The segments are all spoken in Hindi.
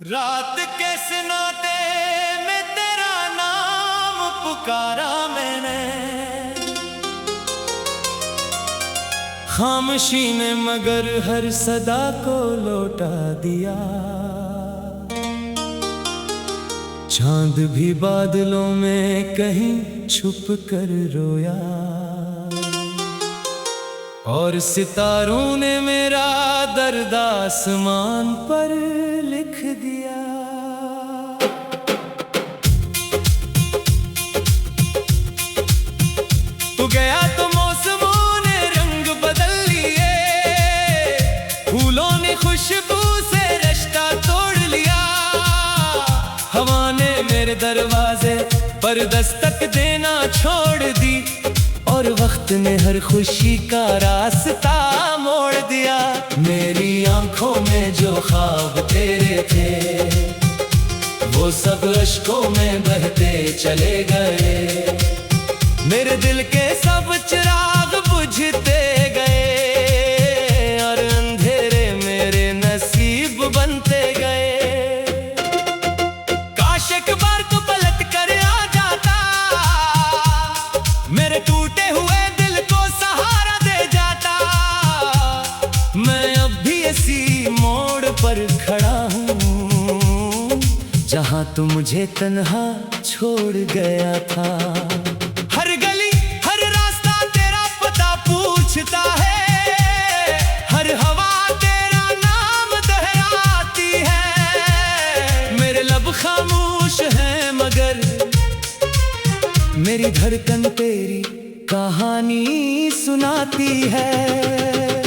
रात के सन्नाटे में तेरा नाम पुकारा मैंने, खामोशी ने मगर हर सदा को लौटा दिया। चांद भी बादलों में कहीं छुप कर रोया, और सितारों ने मेरा दर्द आसमान पर लिख दिया। तू गया तो मौसमों ने रंग बदल लिए, फूलों ने खुशबू से रिश्ता तोड़ लिया। हवा ने मेरे दरवाजे पर दस्तक देना छोड़ दी, और वक्त ने हर खुशी का रास्ता मोड़ दिया। मेरी आंखों में जो ख्वाब तेरे थे, वो सब अश्कों में बहते चले गए। मेरे दिल के सब चिराग बुझते गए, और अंधेरे मेरे नसीब बनते गए। काश एक बार तू पलट कर आ जाता, मेरे टूटे हुए दिल को सहारा दे जाता। मैं अब भी इसी मोड़ पर खड़ा हूँ, जहाँ तू मुझे तन्हा छोड़ गया था। हर गली हर रास्ता तेरा पता पूछता है, हर हवा तेरा नाम दोहराती है। मेरे लब खामोश हैं मगर मेरी धड़कन तेरी कहानी सुनाती है।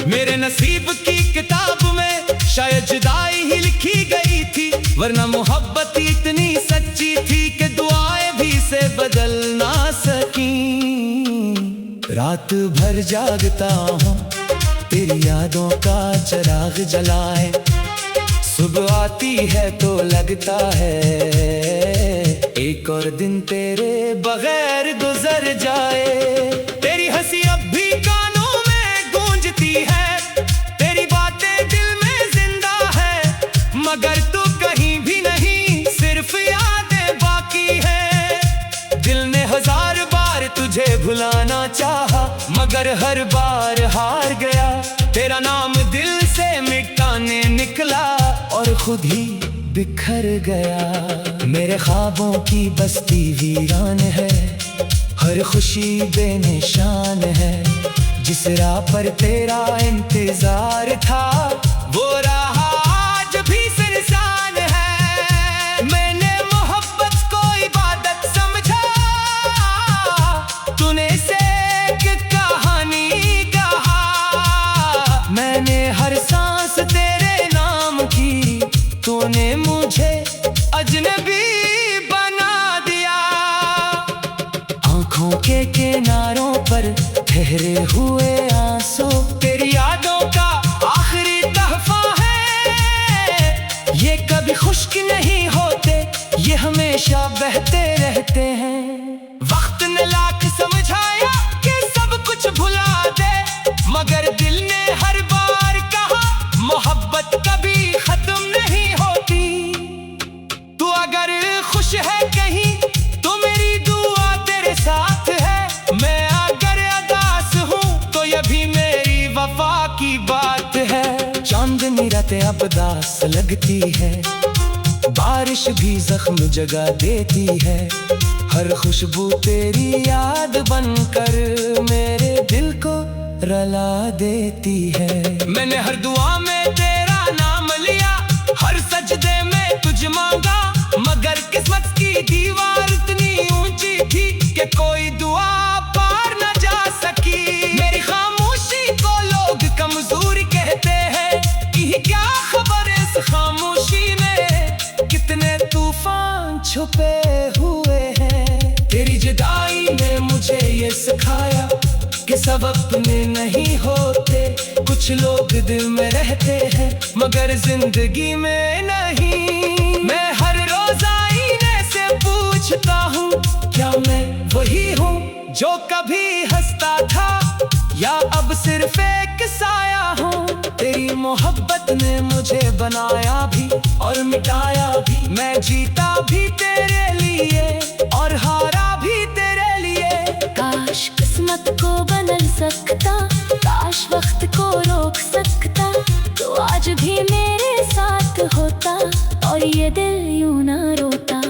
मेरे नसीब की किताब में शायद जुदाई ही लिखी गई थी, वरना मोहब्बत इतनी सच्ची थी कि दुआएं भी से बदल ना सकी। रात भर जागता हूँ तेरी यादों का चिराग जलाए, सुबह आती है तो लगता है एक और दिन तेरे बगैर गुजर जाए। तेरी हंसी अब भी कानों में गूंजती है, तेरी बातें दिल में जिंदा है, मगर तू कहीं भी नहीं, सिर्फ यादें बाकी है। दिल ने हजार बार तुझे भुलाना चाहा, मगर हर बार हार गया। तेरा नाम दिल से मिटाने निकला और खुद ही बिखर गया। मेरे ख्वाबों की बस्ती वीरान है, हर खुशी बेनिशान है। जिस राह पर तेरा इंतजार था, वो राह आज भी सुनसान है। मैंने मोहब्बत को इबादत समझा, तूने इसे एक कहानी कहा। मैंने हर सांस तेरे नाम की, तूने मुझे अजनबी बना दिया। आंखों के किनारों पर ठहरे हुए आंसू तेरी यादों का आखिरी तहफा है। ये कभी खुश्क नहीं होते, ये हमेशा बहते रहते हैं। वक्त ने लाख समझाया कि सब कुछ भुला दे, मगर दिल ने हर बार कहा मोहब्बत कभी खत्म नहीं होती। तू अगर खुश है कहीं तो मेरी दुआ तेरे साथ है, मैं अगर उदास हूँ तो ये भी मेरी वफा की बात है। चांदनी रातें अब उदास लगती है, बारिश भी जख्म जगा देती है। हर खुशबू तेरी याद बनकर मेरे दिल को रुला देती है। मैंने हर दुआ में तेरा नाम लिया, हर सजदे में तुझ मांगा, मगर किस्मत की दीवार इतनी ऊंची थी कि कोई दुआ पार न जा सकी। मेरी खामोशी को लोग कमजोरी कहते हैं, कि क्या खबर इस खामोशी में कितने तूफान छुपे हुए हैं। तेरी जुदाई ने मुझे ये सिखाया कि सब अपने नहीं होते। कुछ लोग दिल में रहते हैं मगर जिंदगी में नहीं। मैं हर रोज आईने से पूछता हूँ, क्या मैं वही हूँ जो कभी हंसता था, या अब सिर्फ एक साया हूँ। तेरी मोहब्बत ने मुझे मुझे बनाया भी और मिटाया भी। मैं जीता भी तेरे लिए और हारा भी तेरे लिए। काश किस्मत को बदल सकता, काश वक्त को रोक सकता, तो आज भी मेरे साथ होता और ये दिल यूं ना रोता।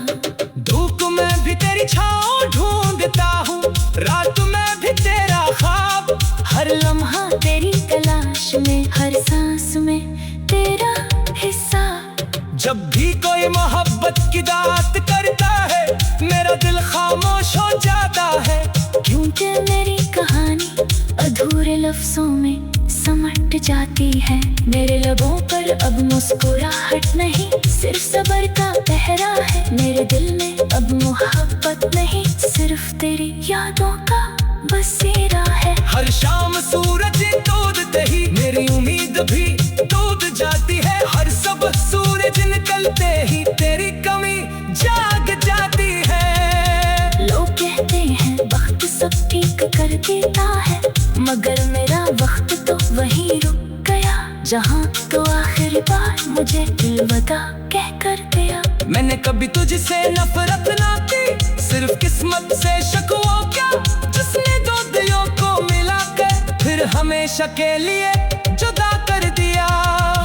धूप में भी तेरी छाँव ढूंढता हूँ, रात में भी तेरा ख्वाब। हर लम्हा तेरी तलाश में, हर सांस में तेरा हिस्सा। जब भी कोई मोहब्बत की बात करता है, मेरा दिल खामोश हो जाता है। क्योंकि मेरी कहानी अधूरे लफ्जों में समट जाती है। मेरे लबों पर अब मुस्कुराहट नहीं, सिर्फ सब्र का पहरा है। मेरे दिल में अब मोहब्बत नहीं, सिर्फ तेरी यादों का बसेरा है। हर शाम सूरज डूबते ही मेरी उम्मीद भी डूब जाती है। हर सब सूरज निकलते ही तेरी कमी जाग जाती है। लोग कहते हैं वक्त सब ठीक कर देता है, मगर मेरा वक्त तो वहीं रुक गया, जहाँ तो आखिरी बार मुझे अलविदा कह कर गया। मैंने कभी तुझसे नफरत ना की, सिर्फ किस्मत से शकवा क्या, जिसने दो दिलों को मिलाकर फिर हमेशा के लिए जुदा कर दिया।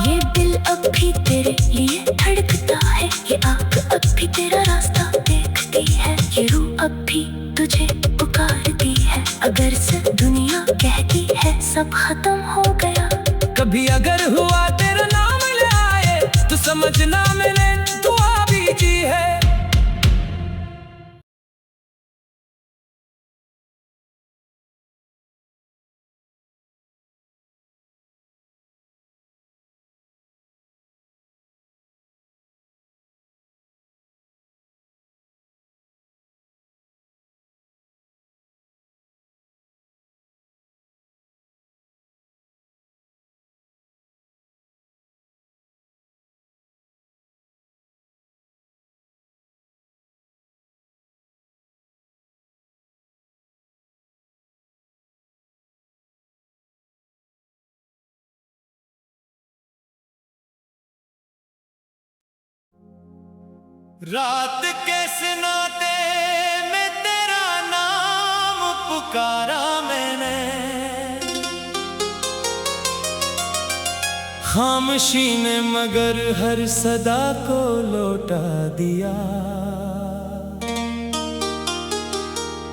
ये दिल अब भी तेरे लिए धड़कता है, ये आँख अब भी तेरा रास्ता देखती है, ये रूह अब भी तुझे पुकारती है। अगर से दुनिया कहती है सब खत्म हो गया, कभी अगर हुआ तेरा नाम ले आए, तो समझना मैंने दुआ भी की है। रात के सुनाते में तेरा नाम पुकारा मैंने, खामोशी ने मगर हर सदा को लौटा दिया।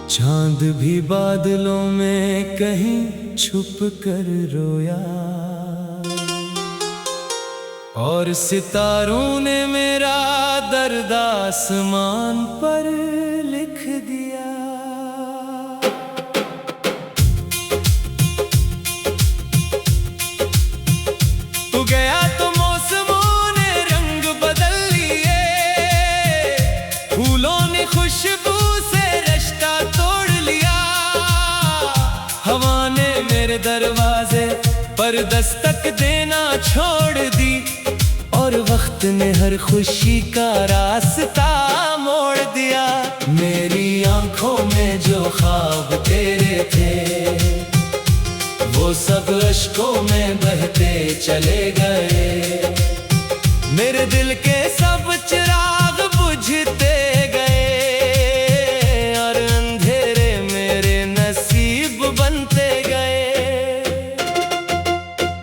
चांद भी बादलों में कहीं छुप कर रोया, और सितारों ने मेरा दर्द आसमान पर लिख दिया। तू गया तो मौसमों ने रंग बदल लिए, फूलों ने खुशबू से रिश्ता तोड़ लिया। हवा ने मेरे दरवाजे पर दस्तक देना छोड़ दी, और वक्त ने हर खुशी का रास्ता मोड़ दिया। मेरी आंखों में जो ख्वाब तेरे थे, वो सब अश्कों में बहते चले गए। मेरे दिल के सब चिराग बुझते गए, और अंधेरे मेरे नसीब बनते गए।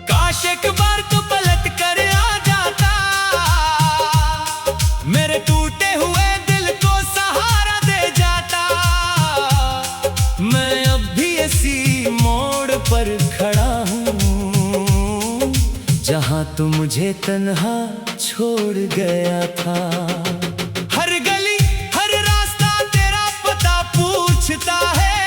काश एक बार तू पलट कर आ जाता, मेरे टूटे हुए दिल को सहारा दे जाता। मैं अब भी इसी मोड़ पर खड़ा हूँ, जहाँ तू मुझे तन्हा छोड़ गया था। हर गली हर रास्ता तेरा पता पूछता है,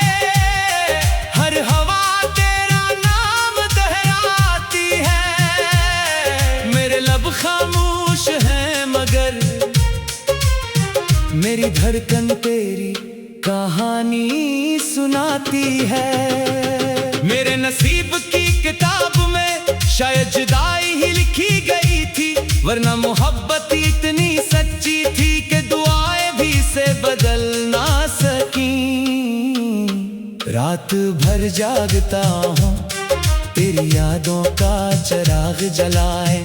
हर हवा तेरा नाम दोहराती है। मेरे लब खामोश हैं मगर मेरी धड़कन तेरी कहानी सुनाती है। मेरे नसीब की किताब में शायद जुदाई ही लिखी गई थी, वरना मोहब्बत इतनी सच्ची थी कि दुआएं भी से बदल ना सकी। रात भर जागता हूँ तेरी यादों का चिराग जलाए,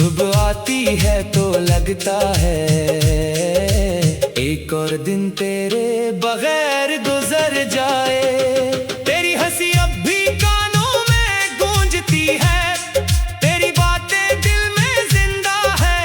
सुबह आती है तो लगता है एक और दिन तेरे बगैर गुजर जाए। तेरी हंसी अब भी कानों में गूंजती है, तेरी बातें दिल में जिंदा है,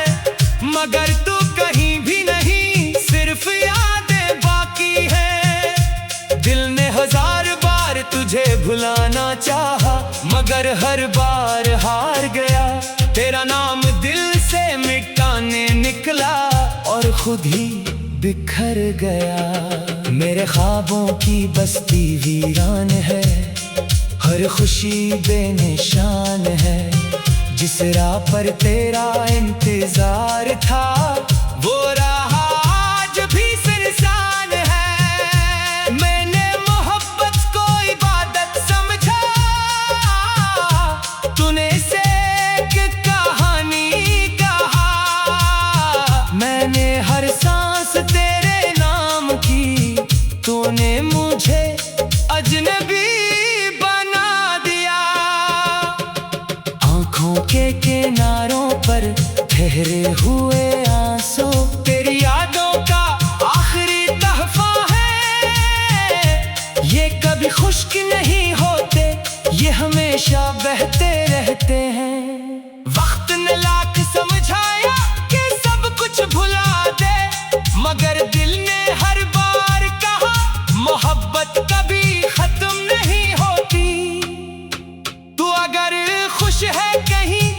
मगर तू कहीं भी नहीं, सिर्फ यादें बाकी है। दिल ने 1000 बार तुझे भुलाना चाहा, मगर हर बार हार गया। तेरा नाम दिल से मिटाने निकला और खुद ही बिखर गया। मेरे ख्वाबों की बस्ती वीरान है, हर खुशी बेनिशान है। जिस राह पर तेरा इंतजार था वो राह आज भी सुनसान है। मैंने मोहब्बत को इबादत समझा, तूने इसे एक कहानी कहा। मैंने हर सांस तेरे नाम की, तूने मुझे अजनबी बना दिया। आंखों के किनारों पर ठहरे हुए आंसू तेरी यादों का आखिरी तहफा है। ये कभी खुश्क नहीं होते, ये हमेशा बहते रहते हैं। वक्त ने लाख समझाया कि सब कुछ भुला दे, मगर दिल ने हर बार कहा मोहब्बत कभी खत्म नहीं होती। तू अगर खुश है कहीं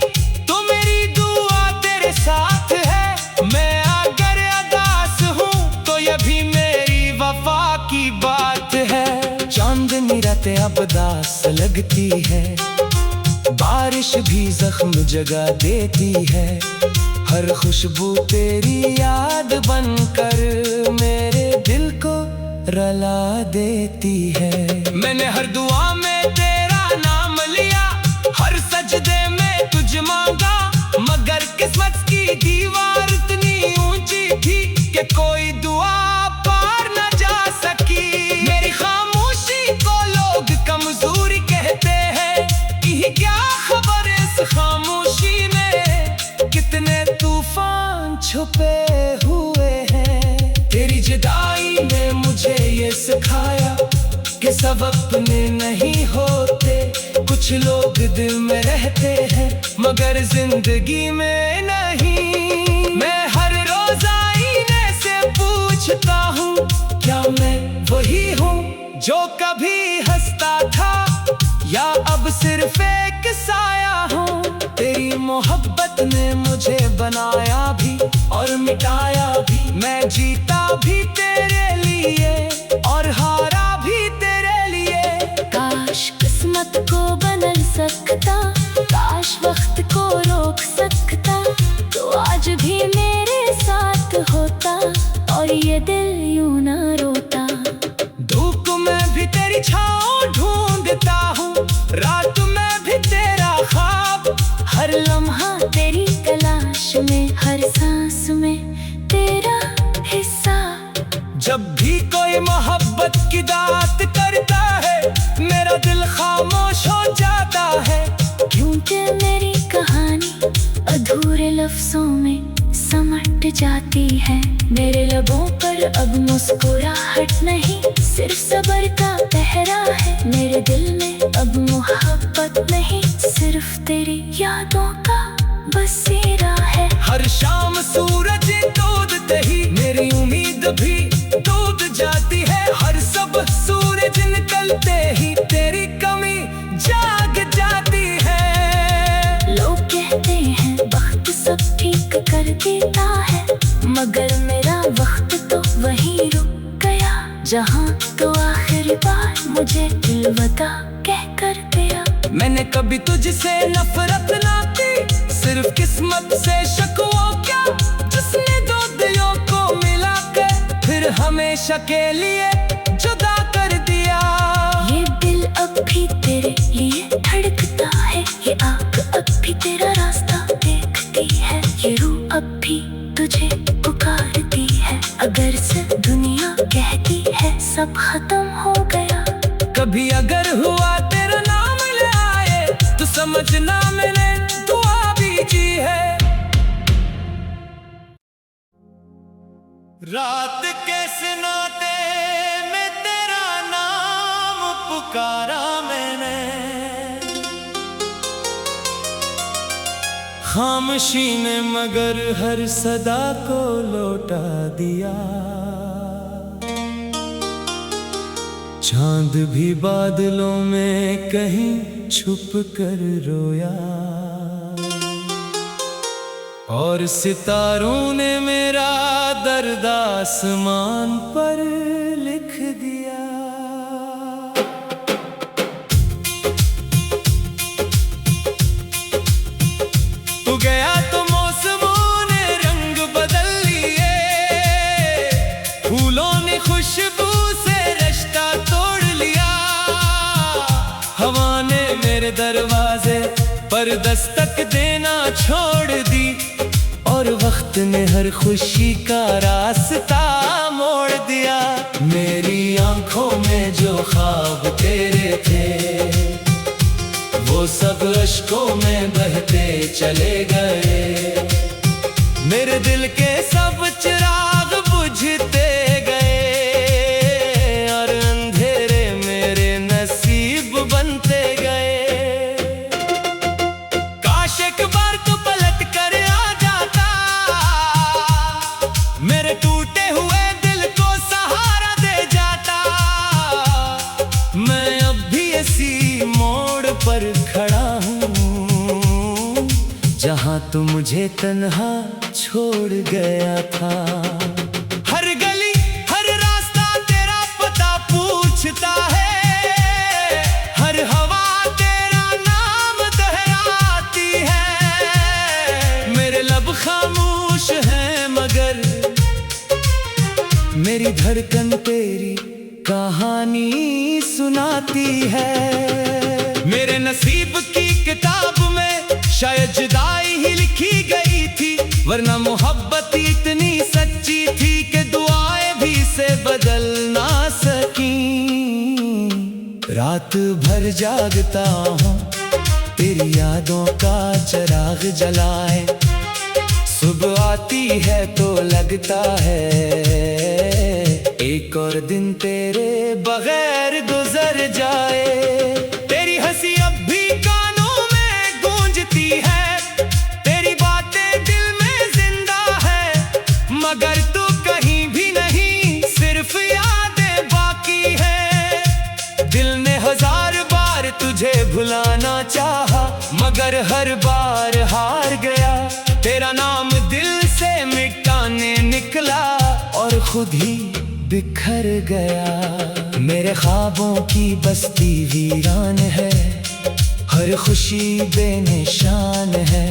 तो मेरी दुआ तेरे साथ है, मैं अगर उदास हूँ तो ये भी मेरी वफा की बात है। चांदनी रातें अब उदास लगती है, बारिश भी जख्म जगा देती है। हर खुशबू तेरी याद बनकर मेरे दिल को रुला देती है। मैंने हर दुआ में तेरा नाम लिया, हर सजदे में तुझ मांगा, मगर किस्मत की दीवार इतनी ऊंची थी कि कोई दुआ पार न जा सकी। मेरी खामोशी को लोग कमजोरी कहते हैं, कि क्या खबर इस खामोशी में कितने तूफान छुपे हुए हैं। तेरी जुदाई ने मुझे ये सिखाया कि सब अपने नहीं होते। कुछ लोग दिल में रहते हैं मगर जिंदगी में नहीं। मैं हर रोज आईने से पूछता हूँ, क्या मैं वही हूँ जो कभी हंसता था, या अब सिर्फ एक साया हूँ। तेरी मोहब्बत ने मुझे बनाया भी और मिटाया भी, मैं जीता भी तेरे लिए और हारा भी तेरे लिए। काश किस्मत को बदल सकता, काश वक्त को रोक सकता, तो आज भी मेरे साथ होता और ये दिल यूं ना रोता। धूप में भी तेरी छाँव ढूंढता हूँ, रात में भी तेरा ख्वाब, हर लम्हा तेरी तलाश में, हर सांस में तेरा हिस्सा। जब भी कोई मोहब्बत की दात करता है मेरा दिल खामोश हो जाता है। क्योंकि मेरी कहानी अधूरे लफ्जों में समट जाती है। मेरे लबों पर अब मुस्कुराहट नहीं, सिर्फ सब्र का पहरा है। मेरे दिल में अब मोहब्बत नहीं, सिर्फ तेरी यादों का बसेरा है। हर शाम सूरज डूबते ही मेरी उम्मीद भी डूब जाती है। हर सब सूरज निकलते ही तेरी कमी जाग जाती है। लोग कहते हैं वक्त सब ठीक कर देता है, मगर मेरा वक्त तो वहीं रुक गया, जहाँ तो आखिरी बार मुझे अलविदा कह कर गया। मैंने कभी तुझसे नफरत ना की, सिर्फ किस्मत से शक वो क्या, जिसने दो दिलों को मिला कर फिर हमेशा के लिए जुदा कर दिया। ये दिल अब भी तेरे लिए धड़कता है, ये आँख अब भी तेरा रास्ता देखती है, ये रूह अब भी तुझे पुकारती है। अगर से दुनिया कहती है सब खत्म हो गया, कभी अगर हुआ तेरा नाम ले आए तो समझना मैंने दुआ भी की है। रात के सन्नाटे में तेरा नाम पुकारा मैंने, खामोशी ने मगर हर सदा को लौटा दिया। चांद भी बादलों में कहीं छुप कर रोया, और सितारों ने मेरा दर्द आसमान पर लिख दिया। तू गया तो मौसमों ने रंग बदल लिए, फूलों ने खुशबू से रिश्ता तोड़ लिया। हवा ने मेरे दरवाजे पर दस्तक देना छोड़ दी, और वक्त ने हर खुशी का रास्ता मोड़ दिया। मेरी आंखों में जो ख्वाब तेरे थे, वो सब अश्कों में बहते चले गए। मेरे दिल के सब चिराग बुझते गए, और अंधेरे मेरे नसीब बनते गए। काश एक बार तू पलट कर आ जाता, मेरे टूटे हुए दिल को सहारा दे जाता। मैं अब भी इसी मोड़ पर खड़ा हूँ, जहाँ तू मुझे तन्हा छोड़ गया था। हर गली हर रास्ता तेरा पता पूछता है, हर हवा तेरा नाम दोहराती है। मेरे लब खामोश हैं मगर मेरी धड़कन तेरी कहानी सुनाती है। मेरे नसीब की किताब में शायद जुदाई ही लिखी गई थी, वरना मोहब्बत इतनी सच्ची थी कि दुआएं भी से बदल ना सकी। रात भर जागता हूँ तेरी यादों का चिराग जलाए, सुबह आती है तो लगता है एक और दिन तेरे बगैर गुजर जाए। तेरी हंसी अब भी कानों में गूंजती है, तेरी बातें दिल में जिंदा है, मगर तू कहीं भी नहीं, सिर्फ यादें बाकी है। दिल ने हजार बार तुझे भुलाना चाहा, मगर हर बार हार गया। तेरा नाम दिल से मिटाने निकला और खुद ही बिखर गया। मेरे ख्वाबों की बस्ती वीरान है, हर खुशी बेनिशान है।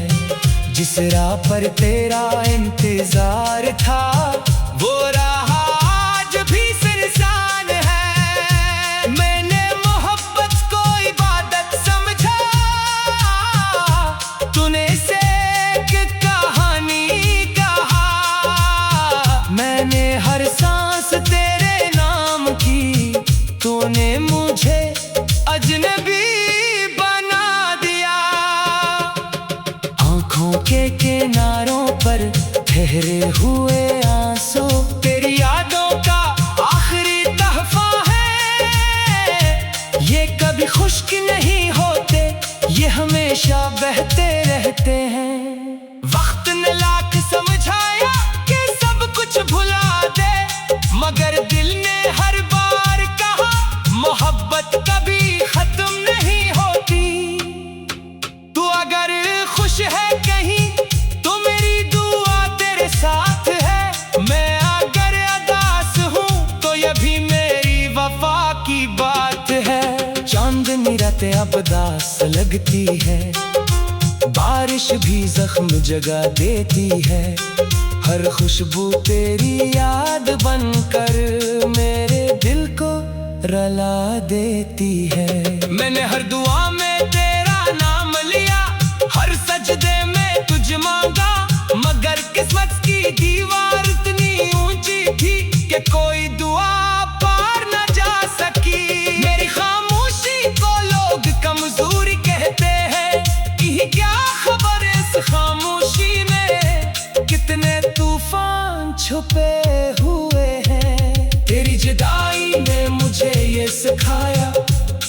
जिस राह पर तेरा इंतजार था, वो राह आज भी सुनसान है। मैंने मोहब्बत को इबादत समझा, तूने इसे एक कहानी कहा। मैंने हर सांस तेरे नाम की, तूने मुझे अजनबी बना दिया। आंखों के किनारों पर ठहरे हुए आंसू तेरी यादों का आखिरी तहफा है। ये कभी खुश्क नहीं होते, ये हमेशा बहते रहते हैं। वक्त ने लाख समझाया कि सब कुछ भुला दे, मगर दिल ने हर बार कहा मोहब्बत कभी खत्म नहीं होती। तू अगर खुश है कहीं तो मेरी दुआ तेरे साथ है, मैं अगर उदास हूँ तो ये भी मेरी वफा की बात है। चांदनी रातें अब दास लगती है, बारिश भी जख्म जगा देती है। हर खुशबू तेरी याद बनकर मेरे दिल को रुला देती है। मैंने हर दुआ में तेरा नाम लिया, हर सजदे में तुझ मांगा, मगर किस्मत की दीवार इतनी ऊंची थी कि कोई दुआ पार न जा सकी। मेरी खामोशी को लोग कमजोरी कहते हैं, कि क्या खबर इस खामोशी में कितने तूफान छुपे हुए हैं। तेरी जुदाई ने मुझे ये सिखाया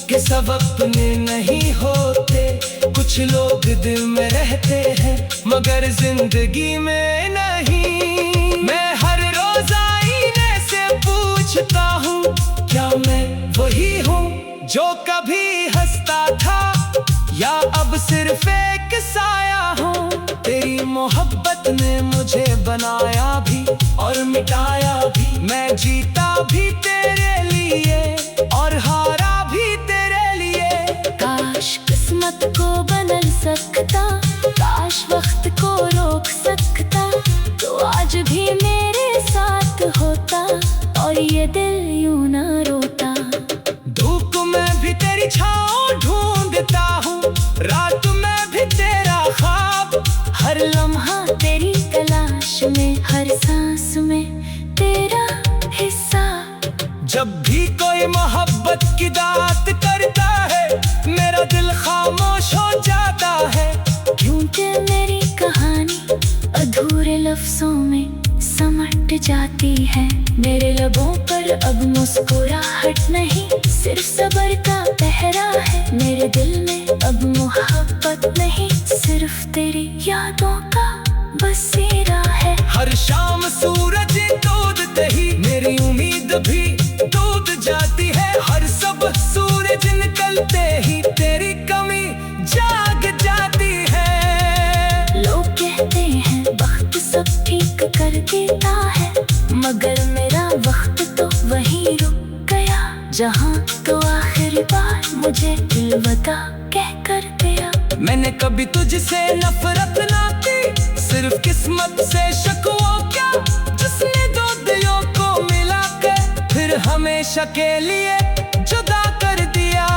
कि सब अपने नहीं होते। कुछ लोग दिल में रहते हैं मगर जिंदगी में नहीं। मैं हर रोज आईने से पूछता हूँ, क्या मैं वही हूँ जो कभी हंसता था, या अब सिर्फ एक साया हूँ। तेरी मोहब्बत ने मुझे बनाया भी और मिटाया भी। मैं जीता भी तेरे लिए और हारा भी तेरे लिए। काश किस्मत को बदल सकता, काश वक्त को रोक सकता, तो आज भी मेरे साथ होता और ये दिल यूं न रोता। धूप में भी तेरी छाँव ढूंढता हूँ, रात में भी तेरा ख्वाब। हर लम्हा तेरी तलाश में, हर सांस में तेरा हिस्सा। जब भी कोई मोहब्बत की बात करता है मेरा दिल खामोश हो जाता है। क्योंकि मेरी कहानी अधूरे लफ्जों में समट जाती है। मेरे लबों पर अब मुस्कुराहट नहीं, सिर्फ सबर का पहरा है। मेरे दिल में अब मोहब्बत नहीं, सिर्फ तेरी यादों का बसेरा है। हर शाम सूरज डूबते ही मेरी उम्मीद भी डूब जाती है। हर सब सूरज निकलते ही तेरी कमी जाग जाती है। लोग कहते हैं वक्त सब ठीक कर देता है, मगर मेरा वक्त तो वहीं रुक गया जहाँ तो आखिरी बार मुझे अलविदा कह कर दिया। मैंने कभी तुझसे नफरत ना की, सिर्फ किस्मत से शकवा क्या, जिसने दो दिलों को मिला के फिर हमेशा के लिए जुदा कर दिया।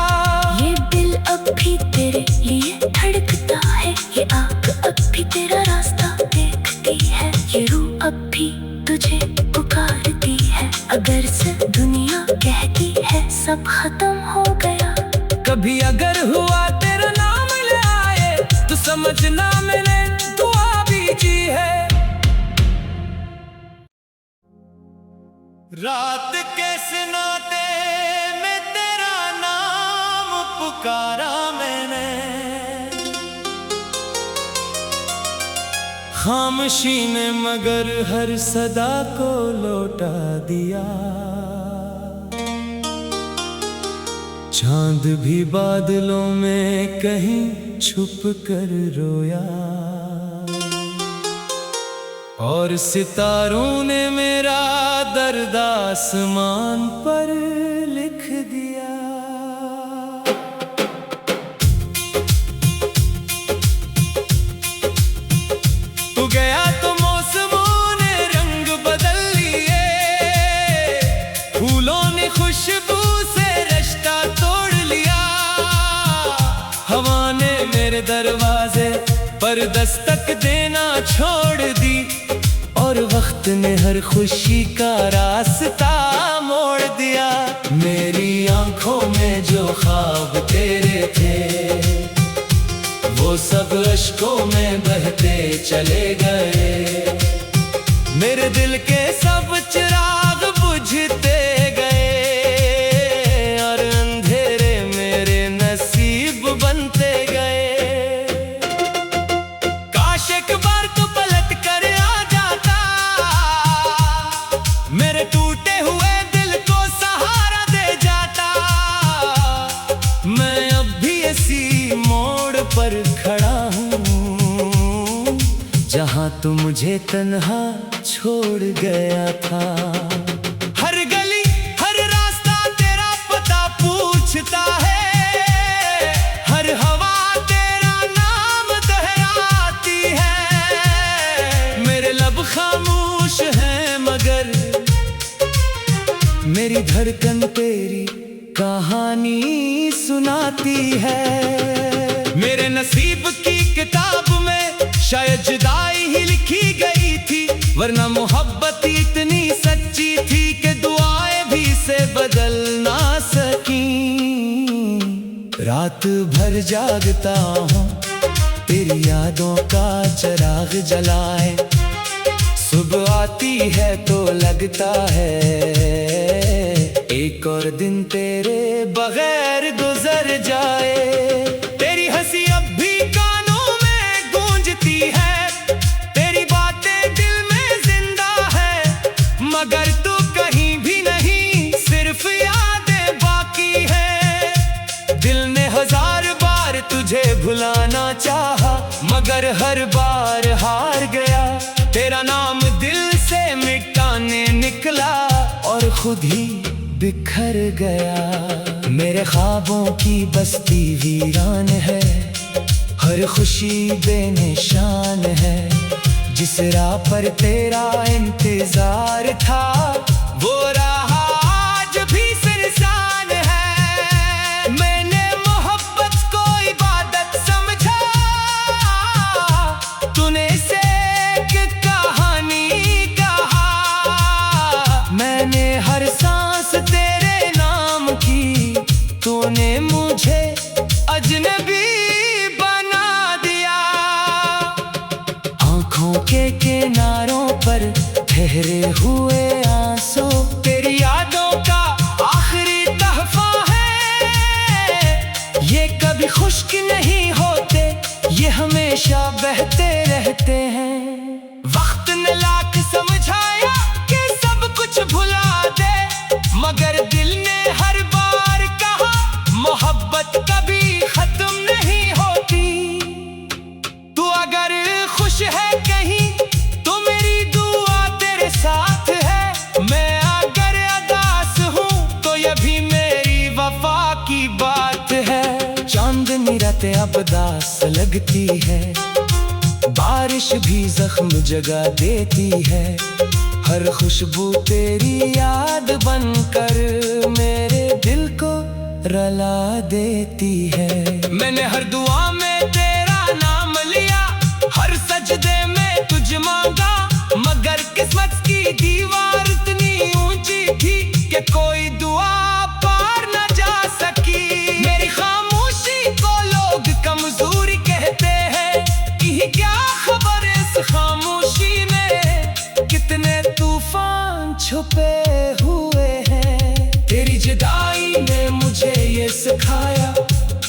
ये दिल अब भी तेरे लिए धड़कता है, ये आँख अब भी तेरा रास्ता देखती है, ये रूह अब भी तुझे पुकारती है। अगर से दुनिया कहती है सब खत्म हो गया, कभी अगर हुआ तेरा नाम ले आए तो समझना मैंने दुआ भी जी है। रात के सुनाते में तेरा नाम पुकारा मैंने, खामोशी ने मगर हर सदा को लौटा दिया। चांद भी बादलों में कहीं छुप कर रोया, और सितारों ने मेरा दर्द आसमान पर लिख दिया। तू गया तो मौसमों ने रंग बदल लिए, फूलों ने खुशबू से रिश्ता तोड़ लिया। हवा ने मेरे दरवाजे पर दस्तक देना छोड़ दी, और वक्त ने हर खुशी का रास्ता मोड़ दिया। मेरी आंखों में जो ख्वाब तेरे थे वो सब अश्कों में बहते चले गए। मेरे दिल के सब चिराग बुझते गए, और अंधेरे मेरे नसीब बनते गए। काश एक बार तो पलट कर आ जाता, मेरे टूटे हुए दिल को सहारा दे जाता। मैं अब भी इसी मोड़ पर खड़ा हूँ जहाँ तू मुझे तन्हा छोड़ गया था। हर गली हर रास्ता तेरा पता पूछता है, हर हवा तेरा नाम दोहराती है। मेरे लब खामोश हैं मगर मेरी धड़कन तेरी कहानी सुनाती है। मेरे नसीब की किताब में शायद जुदाई ही लिखी गई थी, वरना मोहब्बत इतनी सच्ची थी कि दुआएं भी से बदल ना सकी। रात भर जागता हूँ तेरी यादों का चिराग जलाए, सुबह आती है तो लगता है एक और दिन तेरे बगैर गुजर जाए। तेरी हंसी अब भी कानों में गूंजती है, तेरी बातें दिल में जिंदा है, मगर तू कहीं भी नहीं, सिर्फ यादें बाकी है। दिल ने 1000 बार तुझे भुलाना चाहा, मगर हर बार हार गया। तेरा नाम दिल से मिटाने निकला और खुद ही बिखर गया। मेरे ख्वाबों की बस्ती वीरान है, हर खुशी बेनिशान है। जिस राह पर तेरा इंतजार था वो राह आज भी सुनसान है। मैंने मोहब्बत को इबादत समझा, तूने इसे एक कहानी कहा। मैंने हर सांस तेरे नाम की, तूने मुझे अजनबी बना दिया। आंखों के किनारों पर ठहरे हुए आंसू तेरी यादों का आखिरी तहफा है। ये कभी खुश्क नहीं होते, ये हमेशा बहते रहते हैं। वक्त ने लाख समझाया कि सब कुछ भुला दे, मगर दिल ने हर बार कहा मोहब्बत कभी खत्म नहीं होती। तू अगर खुश है कहीं तो मेरी दुआ तेरे साथ है, मैं अगर उदास हूँ तो ये भी मेरी वफा की बात है। चांदनी रातें अब दास लगती है, बारिश भी जख्म जगा देती है। हर खुशबू तेरी याद बनकर मेरे दिल को रुला देती है। मैंने हर दुआ में तेरा नाम लिया, हर सजदे में तुझ मांगा, मगर किस्मत की दीवार इतनी ऊंची थी कि कोई दुआ पार न जा सकी। मेरी खामोशी को लोग कमजोरी कहते हैं, कि क्या खबर इस खामोशी में कितने तूफान छुपे हुए हैं। तेरी जुदाई ने मुझे ये सिखाया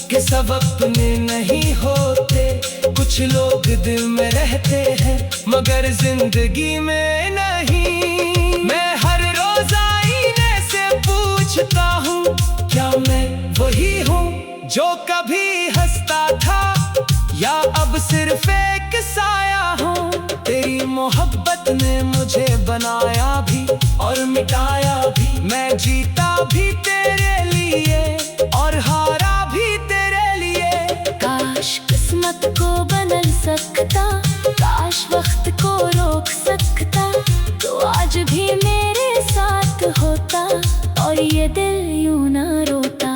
कि सब अपने नहीं होते। कुछ लोग दिल में रहते हैं मगर जिंदगी में नहीं। मैं हर रोज आईने से पूछता हूँ, क्या मैं वही हूँ जो कभी हंसता था, या अब सिर्फ एक साया हूँ। तेरी मोहब्बत ने मुझे बनाया भी और मिटाया भी। मैं जीता भी तेरे लिए और हारा भी तेरे लिए। काश किस्मत को बदल सकता, काश वक्त को रोक सकता, तो आज भी मेरे साथ होता और ये दिल यूं ना रोता।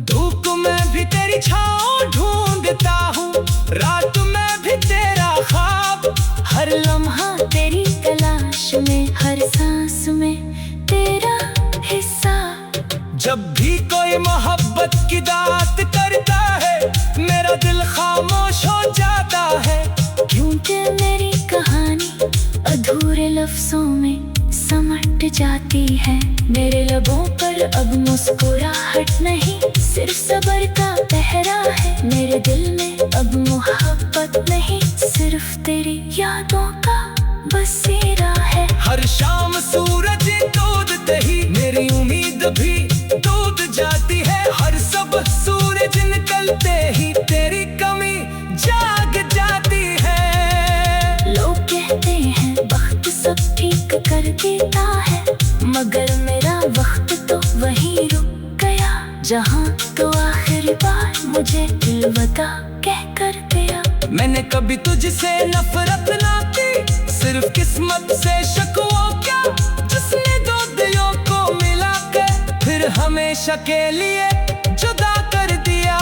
धूप में भी तेरी छाँव ढूंढता हूँ, रात में भी तेरा ख्वाब। हर लम्हा तेरी तलाश में, हर सांस में तेरा हिस्सा। जब भी कोई मोहब्बत की दात करता है, मेरा दिल खामोश हो जाता है। क्योंकि मेरी कहानी अधूरे लफ्जों में समट जाती है। मेरे लबों पर अब मुस्कुराहट नहीं, सिर्फ सब्र का पहरा है। मेरे दिल में अब मोहब्बत नहीं, सिर्फ तेरी यादों का बसेरा है। हर शाम सूरज डूबते ही मेरी उम्मीद भी डूब जाती है। हर सब सूरज निकलते ही तेरी कमी जाग जाती है। लोग कहते हैं वक्त सब ठीक कर देता है, मगर मेरा वक्त तो वहीं रुक गया जहाँ तो आखिरी बार मुझे अलविदा कह कर गया। मैंने कभी तुझसे नफरत ना की, सिर्फ किस्मत से शकवा क्या, जिसने दो दिलों को मिला के फिर हमेशा के लिए जुदा कर दिया।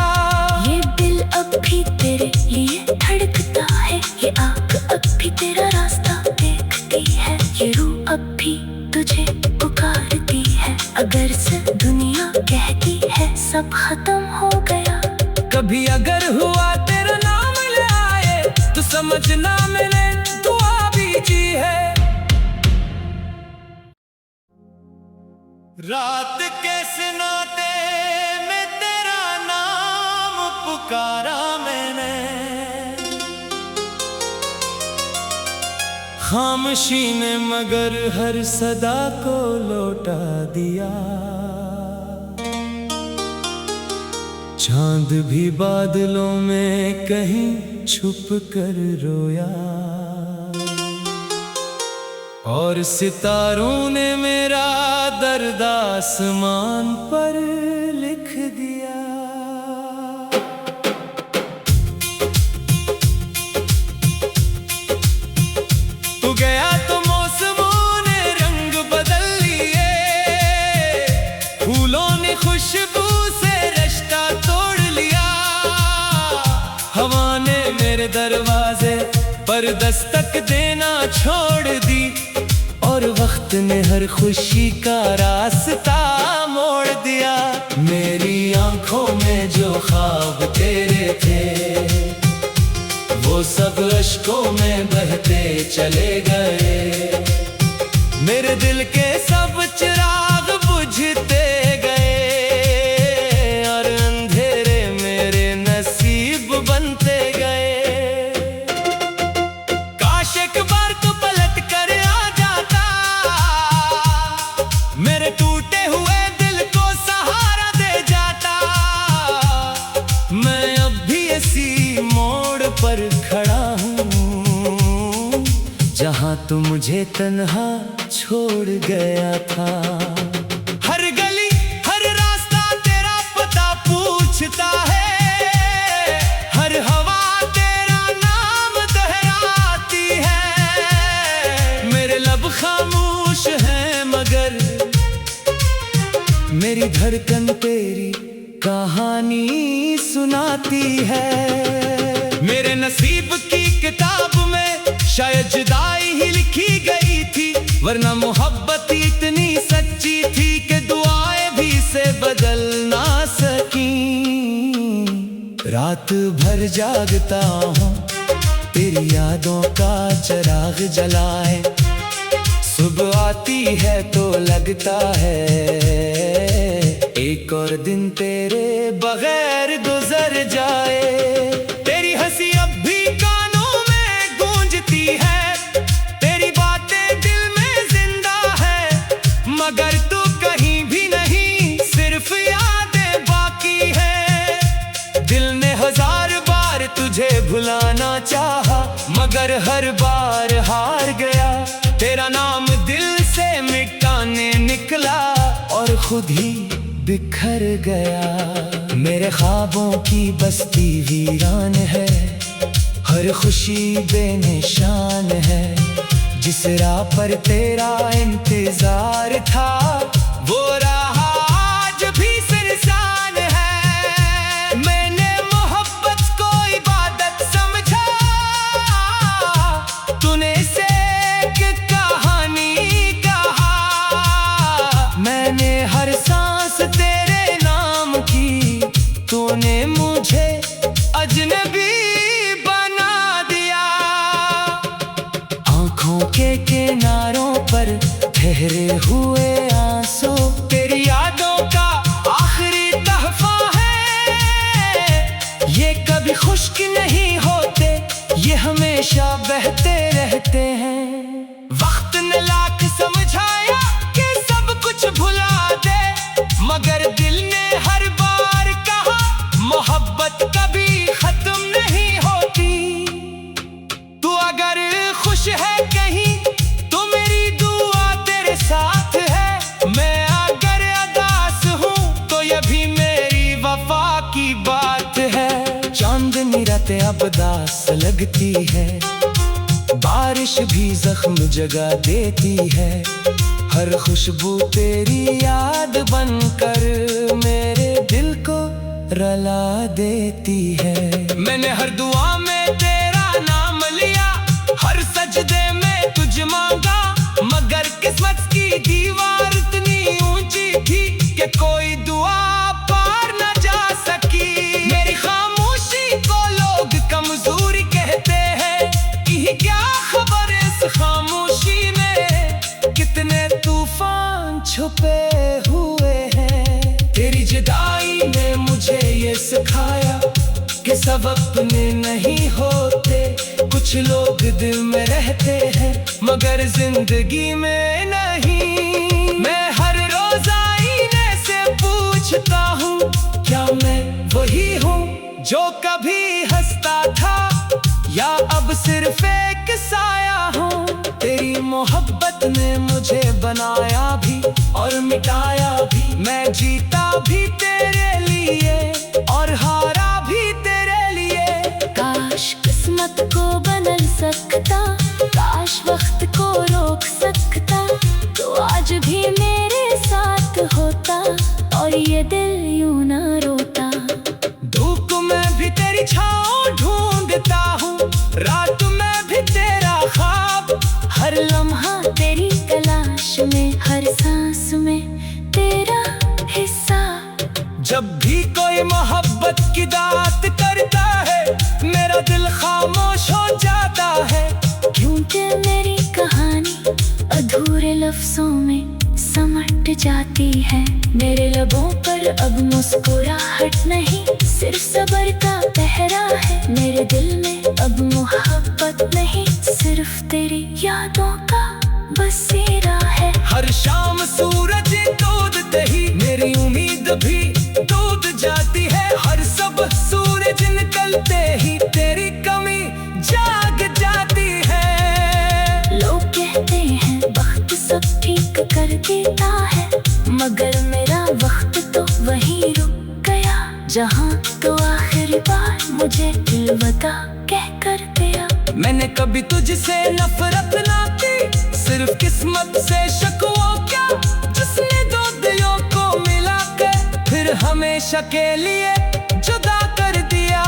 ये दिल अब भी तेरे लिए धड़कता है, ये आँख अब भी तेरा रास्ता देखती है, ये रूह अब भी तुझे पुकारती है। अगर से दुनिया कहती है सब खत्म हो गया, कभी अगर हुआ तेरा नाम ले आए तो समझना मैंने दुआ भी की है। रात के सुनाते में तेरा नाम पुकारा मैंने, खामोशी ने मगर हर सदा को लौटा दिया। चांद भी बादलों में कहीं छुप कर रोया, और सितारों ने मेरा दर्द आसमान पर लिख दिया। तू गया तो मौसमों ने रंग बदल लिए, फूलों ने खुशबू से रिश्ता तोड़ लिया। हवा ने मेरे दरवाजे पर दस्तक देना छोड़ दी, और वक्त ने हर खुशी का रास्ता मोड़ दिया। मेरी आंखों में जो ख्वाब तेरे थे, वो सब अश्कों में बहते चले गए। मेरे दिल के सब चिराग बुझते गए, और अंधेरे मेरे नसीब बनते गए। काश एक बार तू पलट कर आ जाता, मेरे टूटे हुए दिल को सहारा दे जाता। मैं अब भी इसी मोड़ पर खड़ा हूँ, जहाँ तू मुझे तन्हा छोड़ गया था। हर गली हर रास्ता तेरा पता पूछता है, हर हवा तेरा नाम दोहराती है। मेरे लब खामोश हैं मगर मेरी धड़कन तेरी कहानी सुनाती है। मेरे नसीब की किताब में शायद जुदाई ही लिखी गई थी, वरना मोहब्बत इतनी सच्ची थी कि दुआएं भी से बदल ना सकी। रात भर जागता हूँ तेरी यादों का चिराग जलाए, सुबह आती है तो लगता है एक और दिन तेरे बगैर गुजर जाए। तेरी हंसी अब भी कानों में गूंजती है, तेरी बातें दिल में जिंदा है, मगर तू कहीं भी नहीं, सिर्फ यादें बाकी है। दिल ने हजार बार तुझे भुलाना चाहा, मगर हर बार हार गया। तेरा नाम दिल से मिटाने निकला और खुद ही बिखर गया। मेरे ख्वाबों की बस्ती वीरान है, हर खुशी बेनिशान है। जिस राह पर तेरा इंतजार था, वो राह आज भी सुनसान है। मैंने मोहब्बत को इबादत समझा, तूने इसे एक कहानी कहा। मैंने हर सांस तेरे नाम की, तूने मुझे अजनबी बना दिया। आंखों के किनारों पर ठहरे हुए आंसू तेरी यादों का आखिरी तहफा है। ये कभी खुश्क नहीं होते, ये हमेशा बहते रहते हैं। वक्त ने लाख समझाया कि सब कुछ भुला दे, मगर दिल ने हर बार कहा मोहब्बत कभी खत्म नहीं होती। तू अगर खुश है कहीं तो मेरी दुआ तेरे साथ है, मैं अगर अदास हूँ तो ये भी मेरी वफा की बात है। चांदनी रातें अब दास लगती है, बारिश भी जख्म जगा देती है। हर खुशबू तेरी याद बनकर मेरे दिल को रुला देती है। मैंने हर दुआ में तेरा नाम लिया, हर सजदे में तुझ मांगा, मगर किस्मत की दीवार इतनी ऊंची थी कि कोई दुआ पार न जा सकी। मेरी खामोशी को लोग कमजोरी कहते हैं, कि क्या खबर इस खामोशी में कितने तूफान छुपे हुए। सब अपने नहीं होते, कुछ लोग दिल में रहते हैं मगर जिंदगी में नहीं। मैं हर रोज आईने से पूछता हूँ, क्या मैं वही हूँ जो कभी हंसता था या अब सिर्फ एक साया हूँ। तेरी मोहब्बत ने मुझे बनाया भी और मिटाया भी, मैं जीता भी तेरे लिए और हारा भी तेरे लिए। काश किस्मत को बदल सकता, काश वक्त को रोक सकता, तो आज भी मेरे साथ होता और ये दिल यूं न रोता। धूप में भी तेरी छाँव ढूंढता हूँ, रात में भी तेरा ख्वाब, हर लम्हा तेरी तलाश में, हर सांस में तेरा हिस्सा। जब भी कोई मोहब्बत की दात करता है मेरा दिल खामोश हो जाता है। क्योंकि मेरी कहानी अधूरे लफ्जों में समट जाती है। मेरे लबों पर अब मुस्कुराहट नहीं, सिर्फ सब्र का पहरा है। मेरे दिल में अब मोहब्बत नहीं, सिर्फ तेरी यादों का बसेरा है। हर शाम सूरज डूबते ही मेरी उम्मीद भी डूब जाती है। हर सब सूरज निकलते ही तेरी कमी जाग जाती है। लोग कहते हैं वक्त सब ठीक कर देता है, मगर मेरा वक्त तो वहीं रुक गया जहाँ तो आखिरी बार मुझे अलविदा कह कर गया। मैंने कभी तुझसे नफरत ना की, सिर्फ किस्मत से शकवा क्या, जिसने दो दिलों को मिला कर फिर हमेशा के लिए जुदा कर दिया।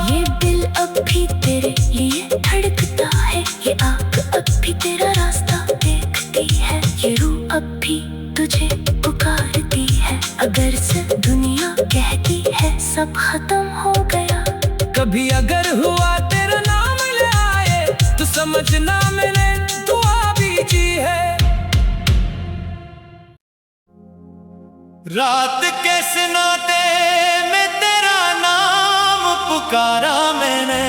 ये दिल अब भी तेरे लिए धड़कता है, ये आँख अब भी तेरा रास्ता देखती है, ये रूह अब भी तुझे पुकारती है। अगर से दुनिया कहती है सब खत्म हो गया, कभी अगर हुआ तेरा नाम ले आए तो समझना मैंने दुआ भी की है। रात के सुनाते में तेरा नाम पुकारा मैंने,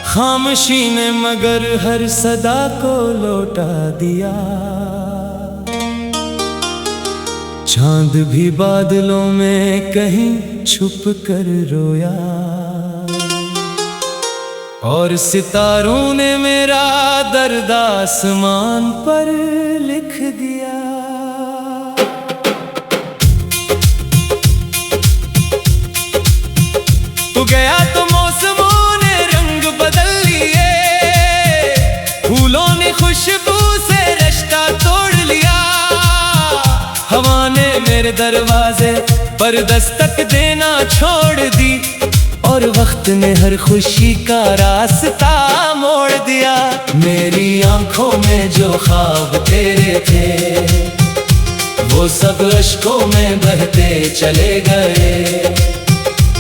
खामोशी ने मगर हर सदा को लौटा दिया। चांद भी बादलों में कहीं छुप कर रोया और सितारों ने मेरा दर्द आसमान पर लिख दिया। तू गया तो मौसमों ने रंग बदल लिए, फूलों ने खुशबू से रिश्ता तोड़ लिया। हवा ने मेरे दरवाजे पर दस्तक देना छोड़ दी और वक्त ने हर खुशी का रास्ता मोड़ दिया। मेरी आंखों में जो ख्वाब तेरे थे वो सब अश्कों में बहते चले गए।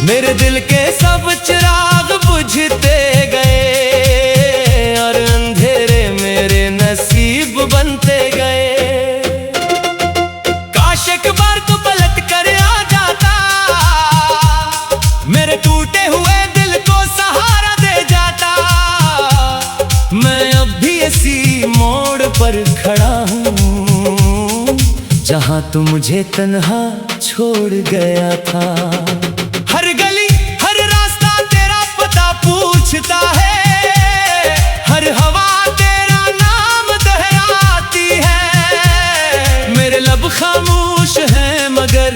मेरे दिल के सब चिराग बुझते गए और अंधेरे मेरे नसीब बनते गए। काश एक बार तू पलट कर आ जाता, मेरे टूटे हुए दिल को सहारा दे जाता। मैं अब भी इसी मोड़ पर खड़ा हूँ जहाँ तू मुझे तन्हा छोड़ गया था। हर गली हर रास्ता तेरा पता पूछता है, हर हवा तेरा नाम दोहराती है। मेरे लब खामोश हैं मगर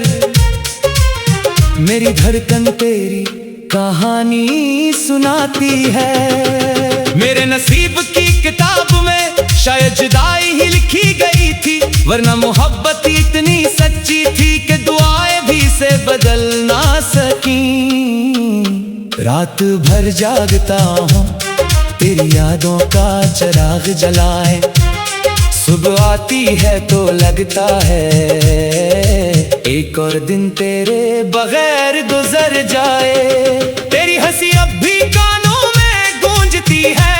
मेरी धड़कन तेरी कहानी सुनाती है। मेरे नसीब की किताब में शायद जुदाई ही लिखी गई थी, वरना मोहब्बत इतनी सच्ची थी कि दुआएं भी से बदल ना सकी। रात भर जागता हूँ तेरी यादों का चिराग जलाए, सुबह आती है तो लगता है एक और दिन तेरे बगैर गुजर जाए। तेरी हंसी अब भी कानों में गूंजती है,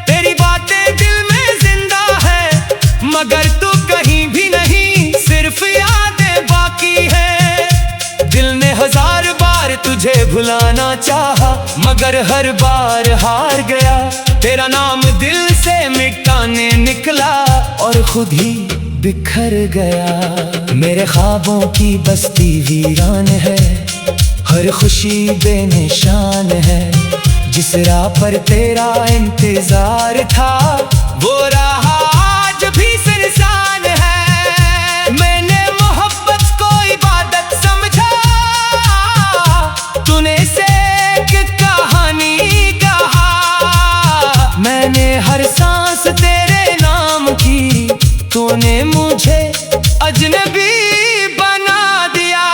तेरी बातें दिल में जिंदा है, मगर तू कहीं भी नहीं, सिर्फ यादें बाकी है। दिल ने हजार तुझे भुलाना चाहा मगर हर बार हार गया। तेरा नाम दिल से मिटाने निकला और खुद ही बिखर गया। मेरे ख्वाबों की बस्ती वीरान है, हर खुशी बेनिशान है। जिस राह पर तेरा इंतजार था वो राह आज भी सुनसान है। मैंने मोहब्बत को इबादत समझा, तूने इसे एक कहानी कहा। मैंने हर सांस तेरे नाम की, तूने मुझे अजनबी बना दिया।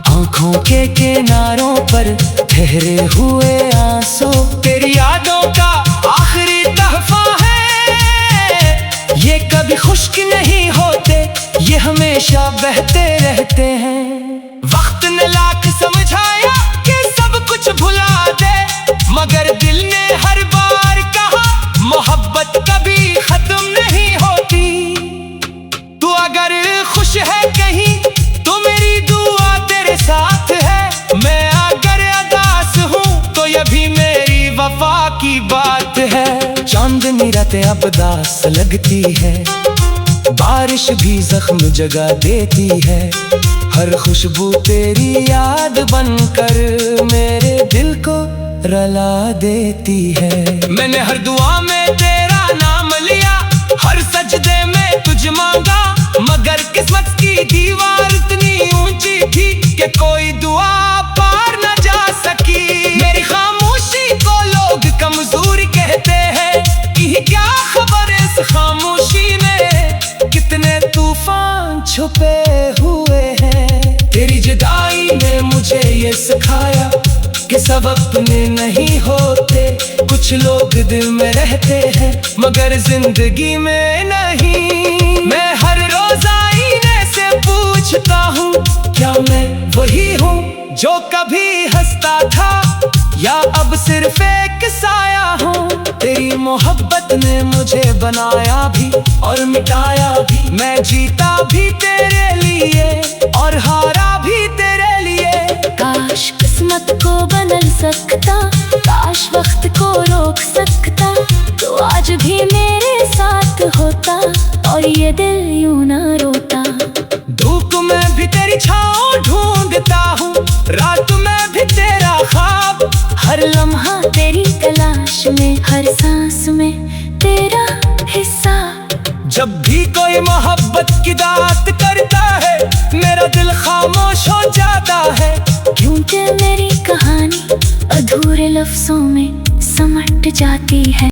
आंखों के किनारों पर ठहरे हुए आंसू तेरी यादों का आखिरी तहफा है। ये कभी खुश्क नहीं होते, ये हमेशा बहते रहते हैं। वक्त ने लाख समझाया कि सब कुछ भुला दे, मगर दिल ने हर बार कहा मोहब्बत कभी खत्म नहीं होती। तू अगर खुश है कहीं तो मेरी दुआ तेरे साथ है। मैं अगर अदास हूँ तो ये भी मेरी वफा की बात है। चांदनी रातें अब दास लगती है, बारिश भी जख्म जगा देती है। हर खुशबू तेरी याद बनकर मेरे दिल को रुला देती है। मैंने हर दुआ में तेरा नाम लिया, हर सजदे में तुझ मांगा, मगर किस्मत की दीवार इतनी ऊंची थी कि कोई दुआ पार न जा सकी। मेरी खामोशी को लोग कमजोरी कहते हैं, कि क्या खबर इस खामोशी में कितने तूफान छुपे हुए हैं। तेरी जुदाई ने मुझे ये सिखाया कि सब अपने नहीं होते। कुछ लोग दिल में रहते हैं मगर जिंदगी में नहीं। मैं हर रोज आईने से पूछता हूँ, क्या मैं वही हूँ जो कभी हंसता था, या अब सिर्फ एक साया हूँ। तेरी मोहब्बत ने मुझे बनाया भी और मिटाया भी। मैं जीता भी तेरे लिए और हारा भी तेरे लिए। काश किस्मत को बदल सकता, काश वक्त को रोक सकता, तो आज भी मेरे साथ होता और ये दिल यूं ना रोता। धूप में भी तेरी छाँव ढूंढता हूँ, रात में भी तेरा ख्वाब। हर लम्हा तेरी तलाश में, हर सांस में तेरा हिस्सा। जब भी कोई मोहब्बत की दात करता है मेरा दिल खामोश हो जाता है। क्योंकि मेरी कहानी अधूरे लफ्जों में समट जाती है।